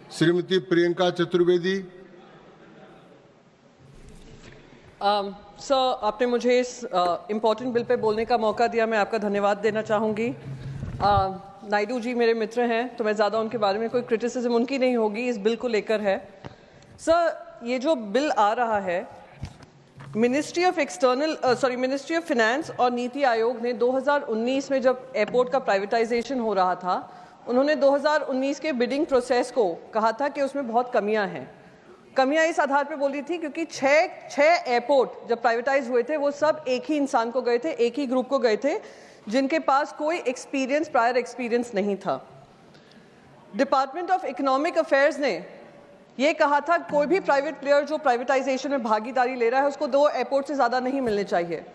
Shrimati Priyanka Chaturvedi. Sir, आपने मुझे इस इम्पोर्टेंट बिल पे बोलने का मौका दिया, मैं आपका धन्यवाद देना चाहूँगी। नायडू जी मेरे मित्र हैं, तो मैं ज़्यादा उनके बारे में कोई क्रिटिसिज्म उनकी नहीं होगी, इस बिल को लेकर है। सर, ये जो बिल आ रहा है, मिनिस्ट्री ऑफ फिनेंस और नीति आयोग ने 2019 में जब एयरपोर्ट का प्राइवेटाइजेशन हो रहा था, उन्होंने 2019 के बिडिंग प्रोसेस को कहा था कि उसमें बहुत कमियां हैं। कमियां इस आधार पे बोली थी क्योंकि छह एयरपोर्ट जब प्राइवेटाइज हुए थे वो सब एक ही इंसान को गए थे, एक ही ग्रुप को गए थे, जिनके पास कोई प्रायर एक्सपीरियंस नहीं था। डिपार्टमेंट ऑफ इकोनॉमिक अफेयर्स ने ये कहा था कोई भी प्राइवेट प्लेयर जो प्राइवेटाइजेशन में भागीदारी ले रहा है उसको 2 एयरपोर्ट से ज़्यादा नहीं मिलने चाहिए।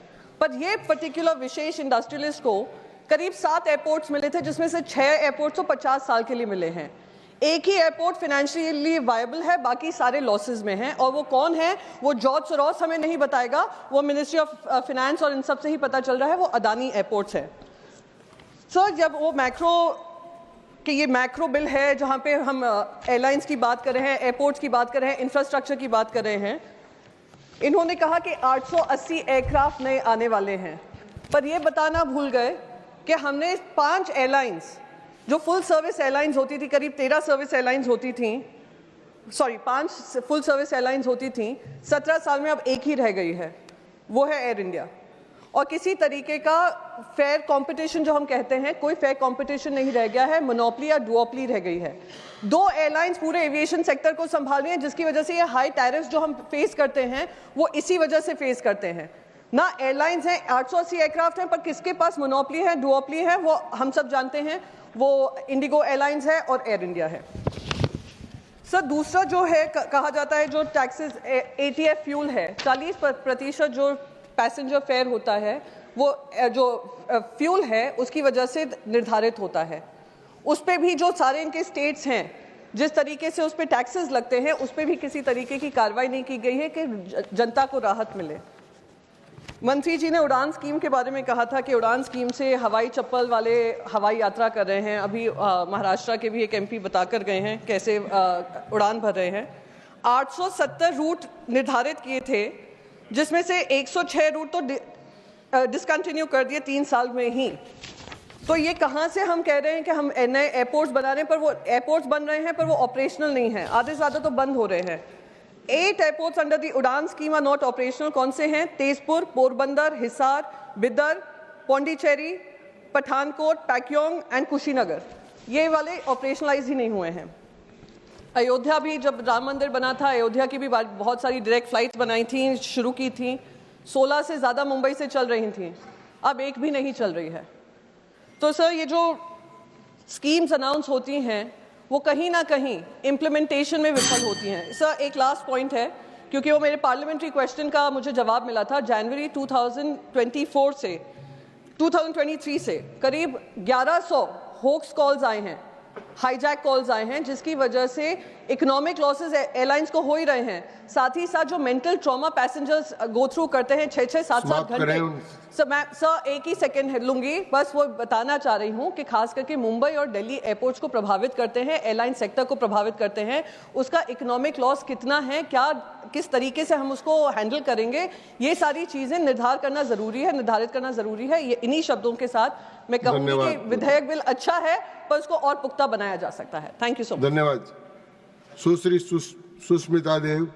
पर ये पर्टिकुलर विशेष इंडस्ट्रियलिस्ट को करीब 7 एयरपोर्ट्स मिले थे, जिसमें से 6 एयरपोर्ट्स तो 50 साल के लिए मिले हैं। एक ही एयरपोर्ट फाइनेंशियली वायबल है, बाकी सारे लॉसेज में हैं। और वो कौन है? वो जॉर्ज सोरोस हमें नहीं बताएगा, वो मिनिस्ट्री ऑफ फिनेंस और इन सब से ही पता चल रहा है, वो अदानी एयरपोर्ट्स है। सर, जब वो ये मैक्रो बिल है जहाँ पे हम एयरलाइंस की बात कर रहे हैं, एयरपोर्ट्स की बात कर रहे हैं, इंफ्रास्ट्रक्चर की बात कर रहे हैं, इन्होंने कहा कि 880 एयरक्राफ्ट नए आने वाले हैं, पर ये बताना भूल गए कि हमने 5 एयरलाइंस जो फुल सर्विस एयरलाइंस होती थी, करीब 13 सर्विस एयरलाइंस होती थी, 5 फुल सर्विस एयरलाइंस होती थी, 17 साल में अब एक ही रह गई है, वो है एयर इंडिया। और किसी तरीके का फेयर कंपटीशन जो हम कहते हैं, कोई फेयर कंपटीशन नहीं रह गया है, मोनोपोली या डुओपोली रह गई है। 2 एयरलाइंस पूरे एविएशन सेक्टर को संभाल रही हैं, जिसकी वजह से ये हाई टैरिफ्स जो हम फेस करते हैं वो इसी वजह से फेस करते हैं। ना एयरलाइंस हैं, 880 एयरक्राफ्ट हैं, पर किसके पास मोनोपोली है, डुओपोली है, वो हम सब जानते हैं, वो इंडिगो एयरलाइंस है और एयर इंडिया है। सर, दूसरा जो है कहा जाता है जो टैक्सेस ATF फ्यूल है, 40% जो पैसेंजर फेयर होता है वो जो फ्यूल है उसकी वजह से निर्धारित होता है। उस पर भी जो सारे इनके स्टेट्स हैं जिस तरीके से उस पर टैक्सेस लगते हैं, उस पर भी किसी तरीके की कार्रवाई नहीं की गई है कि जनता को राहत मिले। मंत्री जी ने उड़ान स्कीम के बारे में कहा था कि उड़ान स्कीम से हवाई चप्पल वाले हवाई यात्रा कर रहे हैं। अभी महाराष्ट्र के भी एक MP बताकर गए हैं कैसे उड़ान भर रहे हैं। 870 रूट निर्धारित किए थे, जिसमें से 106 रूट तो डिसकंटिन्यू कर दिए 3 साल में ही। तो ये कहाँ से हम कह रहे हैं कि हम नए एयरपोर्ट्स बना रहे हैं, पर वो एयरपोर्ट्स बन रहे हैं पर वो ऑपरेशनल नहीं है, आधे से ज़्यादा तो बंद हो रहे हैं। 8 एयरपोर्ट्स अंडर दी उड़ान स्कीम आर नॉट ऑपरेशनल। कौन से हैं? तेजपुर, पोरबंदर, हिसार, बिदर, पौंडीचेरी, पठानकोट, पैक्योंग एंड कुशीनगर, ये वाले ऑपरेशनलाइज ही नहीं हुए हैं। अयोध्या भी जब राम मंदिर बना था, अयोध्या की भी बहुत सारी डायरेक्ट फ्लाइट्स बनाई थी, शुरू की थी, 16 से ज़्यादा मुंबई से चल रही थी, अब एक भी नहीं चल रही है। तो सर, ये जो स्कीम्स अनाउंस होती हैं वो कहीं ना कहीं इम्प्लीमेंटेशन में विफल होती हैं। सर, एक लास्ट पॉइंट है, क्योंकि वो मेरे पार्लियामेंट्री क्वेश्चन का मुझे जवाब मिला था। जनवरी 2023 से करीब 1100 होक्स कॉल्स आए हैं, हाईजैक कॉल्स आए हैं, जिसकी वजह से इकोनॉमिक लॉसेस एयरलाइंस को हो ही रहे हैं। साथ ही साथ जो mental trauma passengers go through करते हैं 6-6, 7-7 घंटे। सर, एक ही सेकंड लूंगी, बस वो बताना चाह रही हूँ कि खास करके मुंबई और दिल्ली एयरपोर्ट्स को प्रभावित करते हैं, एयरलाइन सेक्टर को प्रभावित करते हैं। उसका इकोनॉमिक लॉस कितना है, किस तरीके से हम उसको हैंडल करेंगे, ये सारी चीजें निर्धारित करना जरूरी है। ये इन्हीं शब्दों के साथ मैं कहूँगी कि विधेयक बिल अच्छा है, पर उसको और पुख्ता बनाया जा सकता है। Thank you so much. धन्यवाद। सुश्री सुष्मिता देव।